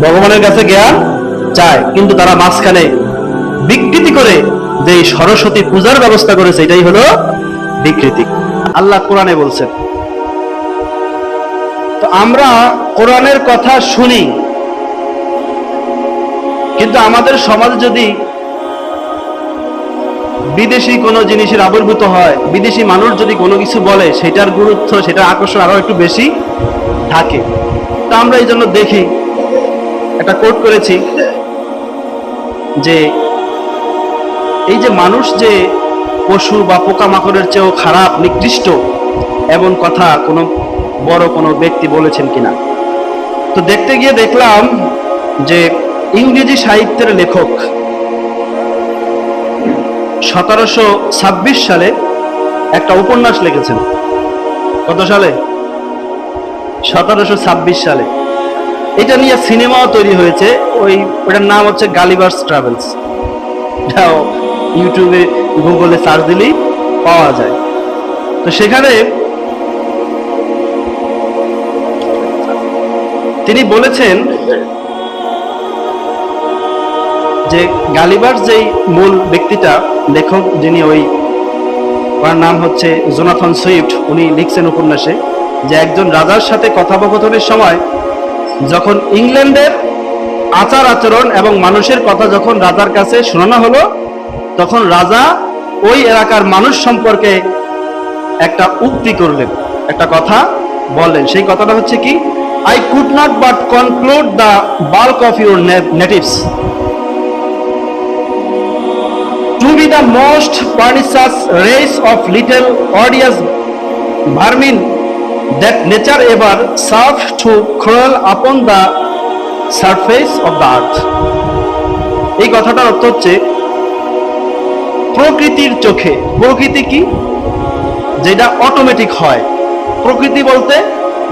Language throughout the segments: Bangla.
ভগবানের কাছে জ্ঞান চায়, কিন্তু তারা মাঝখানে বিকৃতি করে যে সরস্বতী পূজার ব্যবস্থা করেছে, এটাই হলো বিকৃতি। আল্লাহ কোরআনে বলছেন। তো আমরা কোরআনের কথা শুনি, কিন্তু আমাদের সমাজ যদি বিদেশি কোনো জিনিসের আবির্ভূত হয়, বিদেশি মানুষ যদি কোনো কিছু বলে, সেটার গুরুত্ব, সেটার আকর্ষণ আরো একটু বেশি থাকে। তা আমরা এই জন্য দেখি, একটা কোট করেছি যে এই যে মানুষ যে পশু বা পোকামাকড়ের চেয়েও খারাপ, নিকৃষ্ট, এমন কথা কোনো বড় কোনো ব্যক্তি বলেছেন কিনা। তো দেখতে গিয়ে দেখলাম যে ইংরেজি সাহিত্যের লেখক 1726 সালে একটা উপন্যাস লিখেছেন। কত সালে? 1726 সালে। এটা নিয়ে সিনেমাও তৈরি হয়েছে। ওটার নাম হচ্ছে গালিভার্স ট্রাভেলস। ইউটিউবে গুগলে সার্চ দিলেই পাওয়া যায়। তো সেখানে তিনি বলেছেন যে গালিভার্স যেই মূল ব্যক্তিটা, লেখক যিনি, ওর নাম হচ্ছে জোনাথন সুইফট। উনি লিখছেন উপন্যাসে যে একজন রাজার সাথে কথোপকথনের সময় যখন ইংল্যান্ডের আচার আচরণ এবং মানুষের কথা যখন রাজার কাছে শোনানো হলো, তখন রাজা ওই এলাকার মানুষ সম্পর্কে একটা উক্তি করলেন, একটা কথা বললেন। সেই কথাটা হচ্ছে কি, I could not but conclude the bulk of your natives to be the most pernicious race of little odious vermin that nature ever served to crawl upon the surface of the earth. এই কথাটার অর্থ হচ্ছে প্রকৃতির চোখে, প্রকৃতি কি, যেটা অটোমেটিক হয়। প্রকৃতি বলতে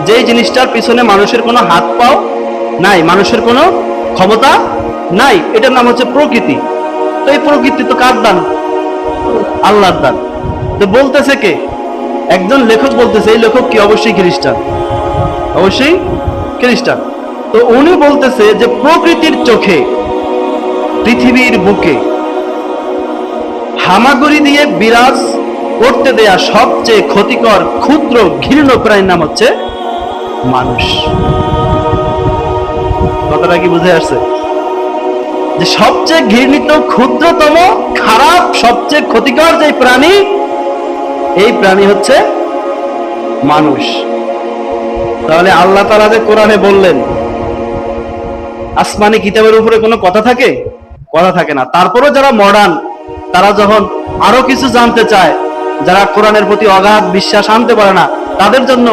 যে জিনিসটার পিছনে মানুষের কোনো হাত পাও নাই, মানুষের কোনো ক্ষমতা নাই, এটার নাম হচ্ছে প্রকৃতি। তো এই প্রকৃতি তো কার দান? আল্লাহর দান। তো বলতেছে কে? একজন লেখক বলতেছে। এই লেখক কি? অবশ্যই খ্রিস্টান, অবশ্যই খ্রিস্টান। তো উনি বলতেছে যে প্রকৃতির চোখে পৃথিবীর বুকে হামাগুড়ি দিয়ে বিরাজ করতে দেয়া সবচেয়ে ক্ষতিকর ক্ষুদ্র ঘৃণ্য প্রাণীর নাম হচ্ছে মানুষ। কথাটা কি বুঝে আসছে? যে সবচেয়ে ঘৃণিত, ক্ষুদ্রতম, খারাপ, সবচেয়ে ক্ষতিকর যে প্রাণী, এই প্রাণী হচ্ছে মানুষ। তাহলে আল্লাহ তাআলা যে কোরআনে বললেন, আসমানি কিতাবের উপরে কোনো কথা থাকে? কথা থাকে না। তারপরে যারা মডার্ন, তারা যখন আরো কিছু জানতে চায়, যারা কোরআনের প্রতি অগাধ বিশ্বাস আনতে পারে না, তাদের জন্য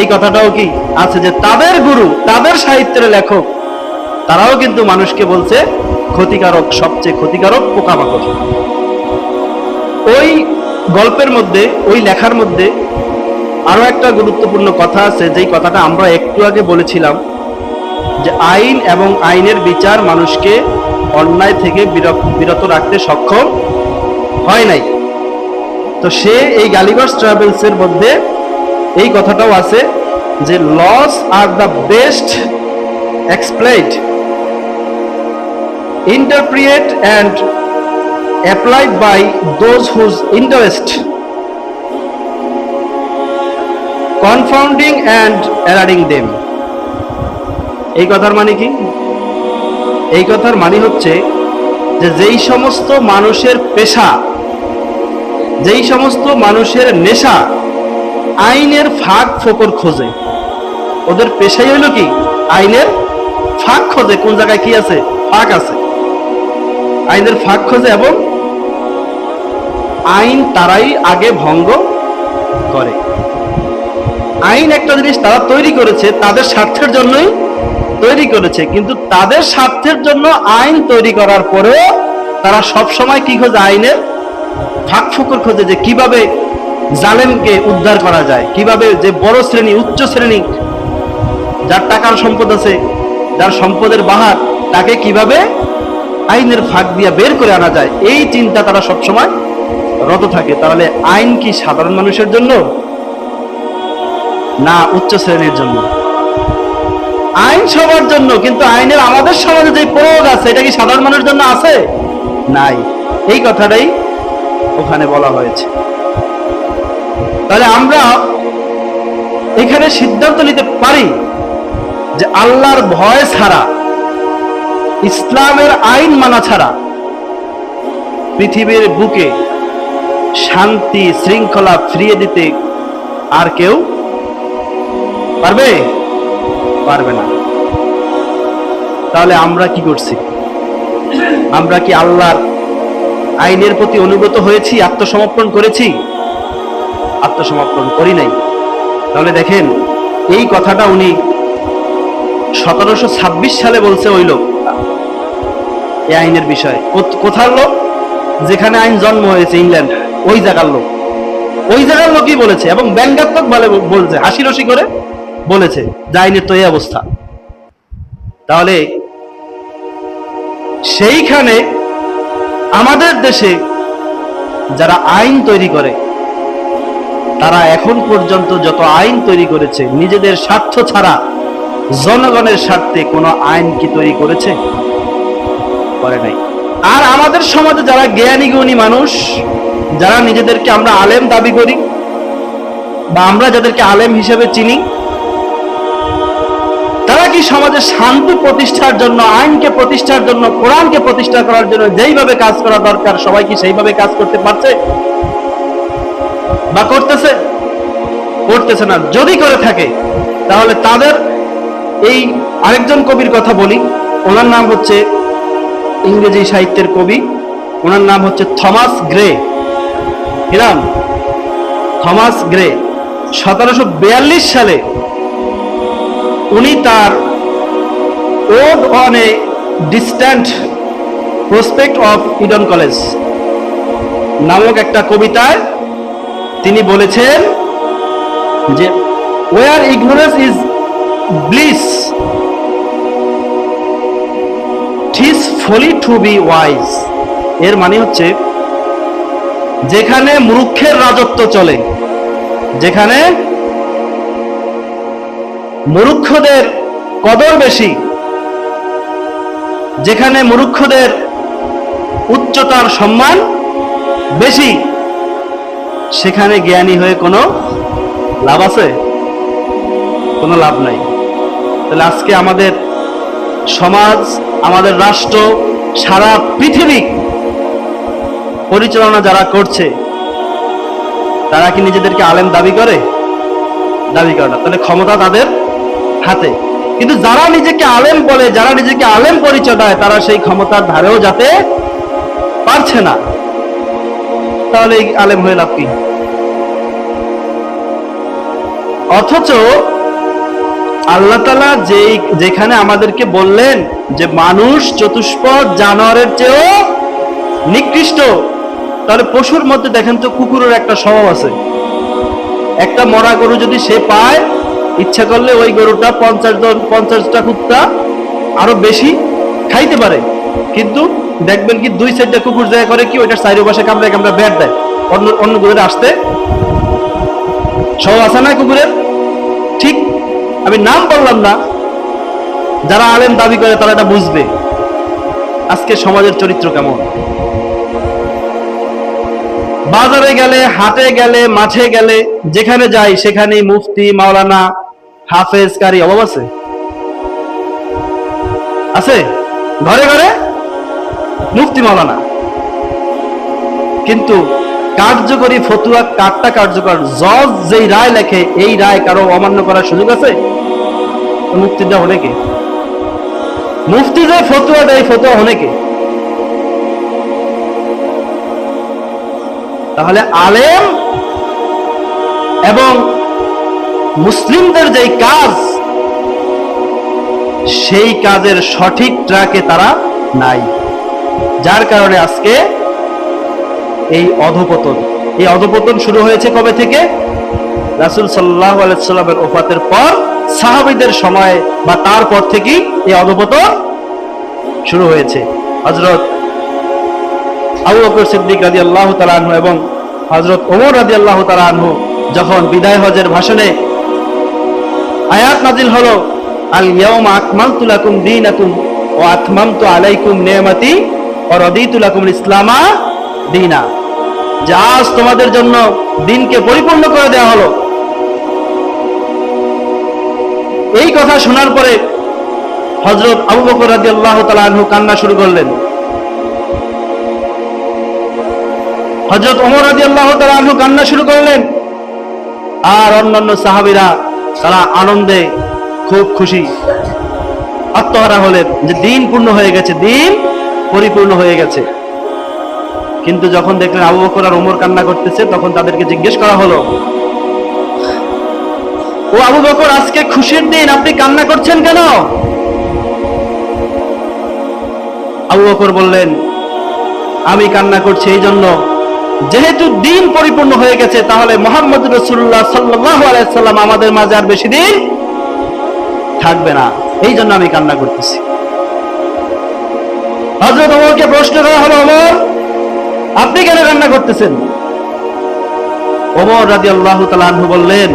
এই কথাটাও কি আছে যে তাদের গুরু, তাদের সাহিত্যের লেখক, তারাও কিন্তু মানুষকে বলছে ক্ষতিকারক, সবচেয়ে ক্ষতিকারক পোকামাকড়। ওই গল্পের মধ্যে, ওই লেখার মধ্যে আরো একটা গুরুত্বপূর্ণ কথা আছে, যেই কথাটা আমরা একটু আগে বলেছিলাম যে আইন এবং আইনের বিচার মানুষকে অন্যায় থেকে বিরত রাখতে সক্ষম হয় নাই। তো সে এই গালিভার্স ট্রাভেলস এর মধ্যে এই কথাটাও আছে যে laws are the best exploited, interpret and applied by those whose interest confounding and erring them. এই কথার মানে কি? এই কথার মানে হচ্ছে যে যেই সমস্ত মানুষের পেশা, যেই সমস্ত মানুষের নেশা আইনের ফাঁক ফোকর খোঁজে, ওদের পেশাই হইল কি? আইনের ফাঁক খোঁজে। কোন জায়গায় কি আছে? ফাঁক আছে। আইনের ফাঁক খোঁজে এবং আইন তারাই আগে ভঙ্গ করে। আইন একটা জিনিস তারা তৈরি করেছে, তাদের স্বার্থের জন্যই তৈরি করেছে, কিন্তু তাদের স্বার্থের জন্য আইন তৈরি করার পরেও তারা সব সময় কি খোঁজে? আইনের ফাঁক ফোকর খোঁজে, যে কিভাবে জালেমকে উদ্ধার করা যায়, কিভাবে যে বড় শ্রেণী, উচ্চ শ্রেণী, যার টাকার সম্পদ আছে, যার সম্পদের বাহার, তাকে কিভাবে আইনের ফাঁক দিয়ে বের করে আনা যায়, এই চিন্তা তারা সবসময় রত থাকে। তাহলে আইন কি সাধারণ মানুষের জন্য না উচ্চ শ্রেণীর জন্য? আইন সবার জন্য, কিন্তু আইনের আমাদের সমাজে যে প্রয়োগ আছে এটা কি সাধারণ মানুষের জন্য আছে? নাই। এই কথাটাই ওখানে বলা হয়েছে। তাহলে আমরা এখানে সিদ্ধান্ত নিতে পারি যে আল্লাহর ভয় ছাড়া, ইসলামের আইন মানা ছাড়া পৃথিবীর বুকে শান্তি শৃঙ্খলা ফিরিয়ে দিতে আর কেউ পারবে? পারবে না। তাহলে আমরা কি করছি? আমরা কি আল্লাহর আইনের প্রতি অনুগত হয়েছি? আত্মসমর্পণ করেছি? আত্মসমর্পণ করি নাই। তাহলে দেখেন, এই কথাটা উনি 1726 সালে বলছে ওই লোক, এই আইনের বিষয়ে। কোথার লোক? যেখানে আইন জন্ম হয়েছে, ইংল্যান্ড, ওই জায়গার লোক। ওই জায়গার লোকই বলেছে, এবং ব্যঙ্গাত্মক ভাবে বলছে, হাসি রসি করে বলেছে যে আইনের তো এই অবস্থা। তাহলে সেইখানে আমাদের দেশে যারা আইন তৈরি করে, তারা এখন পর্যন্ত যত আইন তৈরি করেছে নিজেদের স্বার্থ ছাড়া জনগণের স্বার্থে কোনো আইন কি তৈরি করেছে? করে নাই। আর আমাদের সমাজে যারা জ্ঞানী গুণী মানুষ, যারা নিজেদেরকে আমরা আলেম দাবি করি, বা আমরা যাদেরকে আলেম হিসেবে চিনি, তারা কি সমাজে শান্তি প্রতিষ্ঠার জন্য, আইনকে প্রতিষ্ঠার জন্য, কোরআনকে প্রতিষ্ঠা করার জন্য যেইভাবে কাজ করা দরকার সবাই কি সেইভাবে কাজ করতে পারছে বা করতেছে? করতেছে না। যদি করে থাকে তাহলে তাদের এই আরেকজন কবির কথা বলি, ওনার নাম হচ্ছে, ইংরেজি সাহিত্যের কবি, ওনার নাম হচ্ছে থমাস গ্রে। কি নাম? Thomas Gray. 1742 সালে উনি তার ode on a distant prospect of Eton college নামক একটা কবিতায় তিনি বলেছেন যে where ignorance is bliss, 'tis folly to be wise। এর মানে হচ্ছে, যেখানে মূর্খের রাজত্ব চলে, যেখানে মূর্খদের কদর বেশি, যেখানে মূর্খদের উচ্চতার সম্মান বেশি, সেখানে জ্ঞানী হয়ে কোনো লাভ আছে? কোনো লাভ নাই। তাহলে আজকে আমাদের সমাজ, আমাদের রাষ্ট্র, সারা পৃথিবী পরিচালনা যারা করছে, তারা কি নিজেদেরকে আলেম দাবি করে? দাবি করে না। তাহলে ক্ষমতা তাদের হাতে। কিন্তু যারা নিজেকে আলেম বলে, যারা নিজেকে আলেম পরিচয় দেয়, তারা সেই ক্ষমতার ধারেও যেতে পারছে না। তাহলে এই আলেম হয়ে লাভ কি? অথচ আল্লাহ তাআলা যেখানে আমাদেরকে বললেন যে মানুষ চতুষ্পদ জানোয়ারের চেয়েও নিকৃষ্ট, তাহলে পশুর মধ্যে দেখেন তো কুকুরের একটা স্বভাব আছে। একটা মরা গরু যদি সে পায়, ইচ্ছা করলে ওই গরুটা 50টা কুত্তা আরো বেশি খাইতে পারে। কিন্তু দেখবেন কি 2-4টা কুকুর জায়গা করে কি, ওইটার চারিপাশে কামড়ায় কামড়ায় ব্যাট দেয় অন্য কুকুরের আসতে। স্বভাব আছে না কুকুরের? ঠিক, আমি নাম বললাম না, যারা আলেম দাবি করে তারা এটা বুঝবে আজকে সমাজের চরিত্র কেমন। বাজারে গেলে, হাটে গেলে, মাঠে গেলে, যেখানে যাই সেখানেই মুফতি, মাওলানা, হাফেজ, কারি অভাব আছে? আছে? ঘরে ঘরে মুফতি, মাওলানা। কিন্তু কার্যকরী ফতুয়া কারটা কার্যকর? জজ যেই রায় লেখে, এই রায় কারো অমান্য করার সুযোগ আছে? মুফতিটা অনেকে, মুফতি যে ফতুয়া দেয়, ফতুয়া অনেকে। তাহলে আলেম এবং মুসলিমদের যেই কাজ, সেই কাজের সঠিক ট্র্যাকে তারা নাই, যার কারণে আজকে এই অধপতন। এই অধপতন শুরু হয়েছে কবে থেকে? রাসূল সাল্লাল্লাহু আলাইহি ওয়াসাল্লামের ওফাতের পর, সাহাবীদের সময় বা তারপর থেকেই এই অধপতন শুরু হয়েছে। হযরত আবু বকর সিদ্দিক রাদিয়াল্লাহু তাআলা আনহু এবং হযরত ওমর রাদিয়াল্লাহু তাআলা আনহু যখন বিদায় হজের ভাষণে আয়াত নাজিল হলো আল ইয়াউমা আকমালতু লাকুম দীনাকুম ওয়া আতমামতু আলাইকুম নি'মাতি ওয়া রাদিতু লাকুমুল ইসলামা দীনা, যে আজ তোমাদের জন্য দিনকে পরিপূর্ণ করে দেওয়া হলো। এই কথা শোনার পরে হযরত আবু বকর রাদিয়াল্লাহু তাআলা আনহু কান্না শুরু করলেন। হযরত ওমর রাদিয়াল্লাহু তাআলা আনহু কান্না শুরু করলেন। আর অন্যান্য সাহাবীরা তারা আনন্দে খুব খুশি, আত্মহারা হলেন যে দিন পূর্ণ হয়ে গেছে, দিন পরিপূর্ণ হয়ে গেছে। কিন্তু যখন দেখলেন আবু বকর আর ওমর কান্না করতেছে, তখন তাদেরকে জিজ্ঞেস করা হলো, ও আবু বকর, আজকে খুশির দিন, আপনি কান্না করছেন কেন? আবু বকর বললেন, আমি কান্না করছি এই জন্য, যেহেতু দিন পরিপূর্ণ হয়ে গেছে, তাহলে মুহাম্মদ রাসূলুল্লাহ সাল্লাল্লাহু আলাইহি সাল্লাম আমাদের মাঝে আর বেশি দিন থাকবে না, এই জন্য আমি কান্না করতেছি। হযরত ওমরকে প্রশ্ন করা হলো, ওমর, আপনি কেন কান্না করতেছেন? ওমর রাদিয়াল্লাহু তাআলা আনহু বললেন,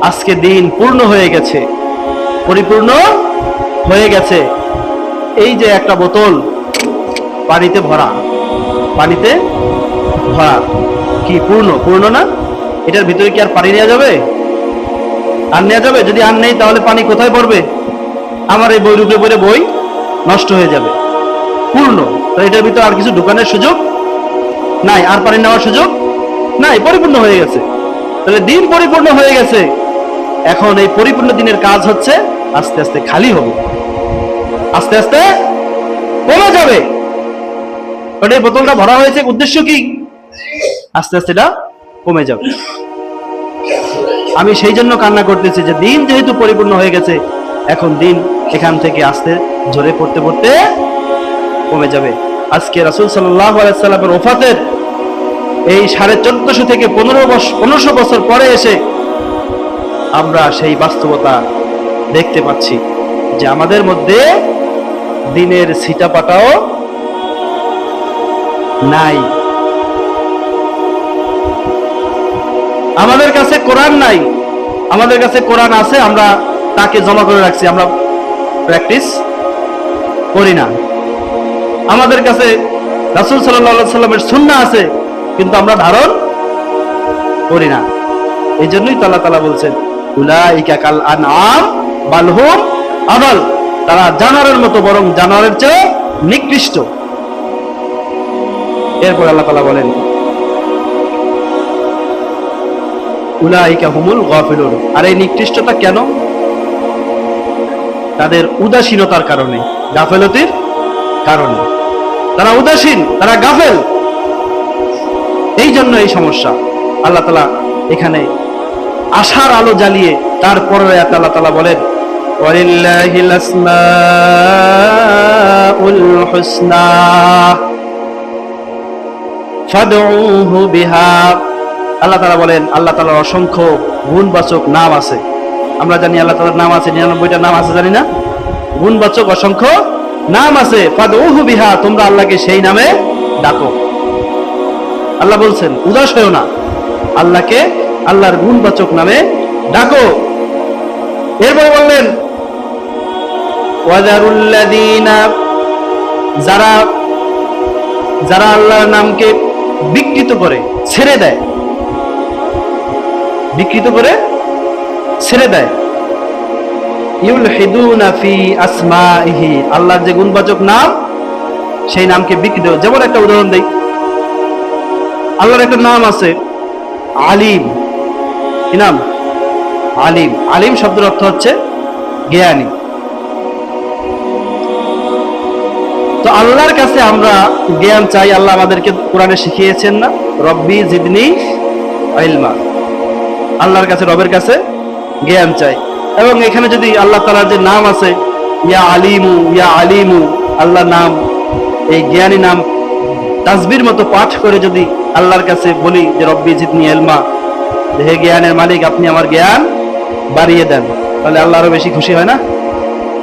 আজকে দিন পূর্ণ হয়ে গেছে, পরিপূর্ণ হয়ে গেছে। এই যে একটা বোতল পানিতে ভরা, পানিতে ভরা কি পূর্ণ? পূর্ণ না? এটার ভিতরে কি আর পানি নেওয়া যাবে? আর নেওয়া যাবে? যদি আর নেই তাহলে পানি কোথায় পড়বে? আমার এই বই রূপে পড়ে বই নষ্ট হয়ে যাবে। পূর্ণ, তাহলে এটার ভিতরে আর কিছু ঢোকানোর সুযোগ নাই, আর পানি নেওয়ার সুযোগ নাই, পরিপূর্ণ হয়ে গেছে। তাহলে দিন পরিপূর্ণ হয়ে গেছে। এখন এই পরিপূর্ণ দিনের কাজ হচ্ছে আস্তে আস্তে খালি হবে, আস্তে আস্তে কমে যাবে। কারণ এই বোতলটা ভরা হয়েছে, উদ্দেশ্য কি? আস্তে আস্তে এটা কমে যাবে। আমি সেই জন্য কান্না করতেছি যে দিন যেহেতু পরিপূর্ণ হয়ে গেছে, এখন দিন এখান থেকে আস্তে ঝরে পড়তে পড়তে কমে যাবে। আজকে রাসূল সাল্লাল্লাহু আলাইহি সাল্লামের ওফাতের এই 1450 থেকে 1500 বছর পরে এসে আমরা সেই বাস্তবতা দেখতে পাচ্ছি যে আমাদের মধ্যে দিনের ছিটাপাটাও নাই, আমাদের কাছে কোরআন নাই। আমাদের কাছে কোরআন আছে, আমরা তাকে জমা করে রাখছি, আমরা প্র্যাকটিস করি না। আমাদের কাছে রাসূল সাল্লাল্লাহু আলাইহি সাল্লামের সুন্নাহ আছে, কিন্তু আমরা ধারণ করি না। এই জন্যই তো আল্লাহ তাআলা বলছেন, উলাইকা কাল আনআম বাল হুম আদাল, তারা জানোয়ারের মতো, বরং জানোয়ারের চেয়ে নিকৃষ্ট। এরপর আল্লাহ তাআলা বলেন, উলাইকা হুমুল গাফিলুন। আর এই নিকৃষ্টতা কেন? তাদের উদাসীনতার কারণে, গাফেলতির কারণে। তারা উদাসীন, তারা গাফেল, এই জন্য এই সমস্যা। আল্লাহ তাআলা এখানে আশার আলো জ্বালিয়ে তারপরে আল্লাহ তাআলা বলেন, ওয়ালিল্লাহিল আসমাউল হুসনা ফাদউহু বিহা। আল্লাহ তাআলা বলেন, আল্লাহ তাআলার অসংখ্য গুণবাচক নাম আছে। আমরা জানি আল্লাহ তাআলার নাম আছে 99টা নাম আছে, জানি না? গুণবাচক অসংখ্য নাম আছে। ফাদউহু বিহা, তোমরা আল্লাহকে সেই নামে ডাকো। আল্লাহ বলছেন উদাস হয়ো না, আল্লাহকে আল্লাহর গুণবাচক নামে ডাকো। এরপর বললেন, ওয়াযারুল্লাযীনা, যারা যারা আল্লাহর নামকে বিকৃত করে ছেড়ে দেয়, বিকৃত করে ছেড়ে দেয়, ইউলহিদুনা ফি আসমাইহি, আল্লাহর যে গুণবাচক নাম সেই নামকে বিকৃত। যেমন একটা উদাহরণ দেই, আল্লাহর একটা নাম আছে আলিম। কি নাম? আলিম। আলিম শব্দের অর্থ হচ্ছে জ্ঞানী। তো আল্লাহর কাছে আমরা জ্ঞান চাই। আল্লাহ আমাদেরকে কোরআনে শিখিয়েছেন না, রব্বি জিদনি ইলমা। আল্লাহর কাছে, রবের কাছে জ্ঞান চাই। এবং এখানে যদি আল্লাহ তাআলার যে নাম আছে ইয়া আলিমু, ইয়া আলিমু, আল্লাহর নাম, এই জ্ঞানী নাম তাসবির মতো পাঠ করে যদি আল্লাহর কাছে বলি যে রব্বি জিদনি ইলমা, হে জ্ঞানের মালিক আপনি আমার জ্ঞান বাড়িয়ে দেন, তাহলে আল্লাহ আরো বেশি খুশি হয় না?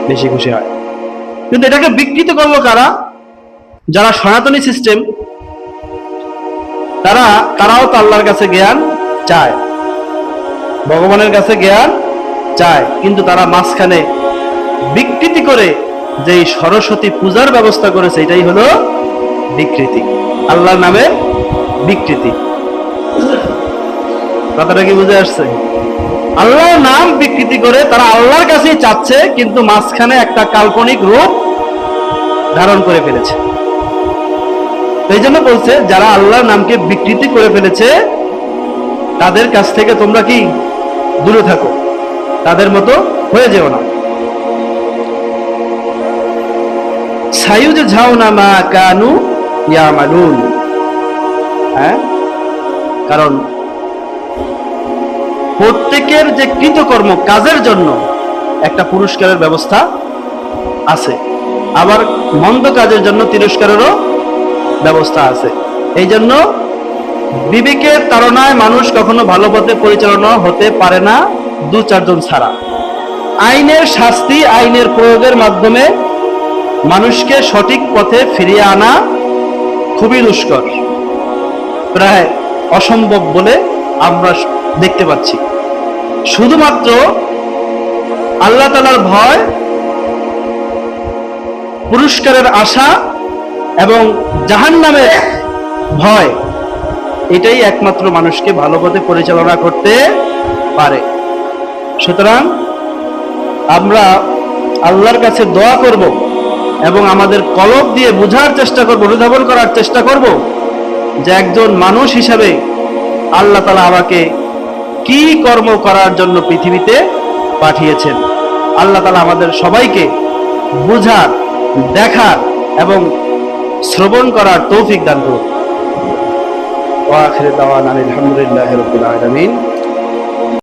বেশি খুশি হয়। কিন্তু এটাকে বিকৃত করলো কারা? যারা সনাতনী সিস্টেম, তারাও তো আল্লাহর কাছে জ্ঞান চায়, ভগবানের কাছে জ্ঞান চায়, কিন্তু তারা মাঝখানে বিকৃতি করে যে এই সরস্বতী পূজার ব্যবস্থা করেছে, এটাই হলো বিকৃতি, আল্লাহর নামে বিকৃতি। কথাটা কি বুঝে আসছে? আল্লাহর নাম বিকৃতি করে তারা আল্লাহর কাছেই চাচ্ছে, কিন্তু মাঝখানে একটা কাল্পনিক রূপ ধারণ করে ফেলেছে। এই জন্য বলছে যারা আল্লাহর নামকে বিকৃতি করে ফেলেছে তাদের কাছ থেকে তোমরা কি দূরে থাকো, তাদের মতো হয়ে যেও না। সায়ুজঝাউনা মা কানু ইয়ামালুন, হ্যাঁ, কারণ প্রত্যেকের যে কৃতকর্ম কাজের জন্য একটা পুরস্কারের ব্যবস্থা আছে, আবার মন্দ কাজের জন্য তিরস্কারেরও ব্যবস্থা আছে। এই জন্য বিবেকের তাড়নায় মানুষ কখনো ভালো পথে পরিচালনা হতে পারে না, দু চারজন ছাড়া। আইনের শাস্তি, আইনের প্রয়োগের মাধ্যমে মানুষকে সঠিক পথে ফিরিয়ে আনা খুবই দুষ্কর, প্রায় অসম্ভব বলে আমরা দেখতে পাচ্ছি। শুধুমাত্র আল্লাহ তাআলার ভয়, পুরস্কারের আশা এবং জাহান্নামের ভয়, এটাই একমাত্র মানুষকে ভালো পথে পরিচালনা করতে পারে। সুতরাং আমরা আল্লাহর কাছে দোয়া করব এবং আমাদের কলব দিয়ে বোঝার চেষ্টা করব, অনুধাবন করার চেষ্টা করব যে একজন মানুষ হিসাবে আল্লাহ তাআলা আমাকে কি কর্ম করার জন্য পৃথিবীতে পাঠিয়েছেন। আল্লাহ তাআলা আমাদের সবাইকে বোঝার, দেখার এবং শ্রবণ করার তৌফিক দান করুন। ওয়া আখিরু দাওয়ানা আলহামদুলিল্লাহি রাব্বিল আলামিন।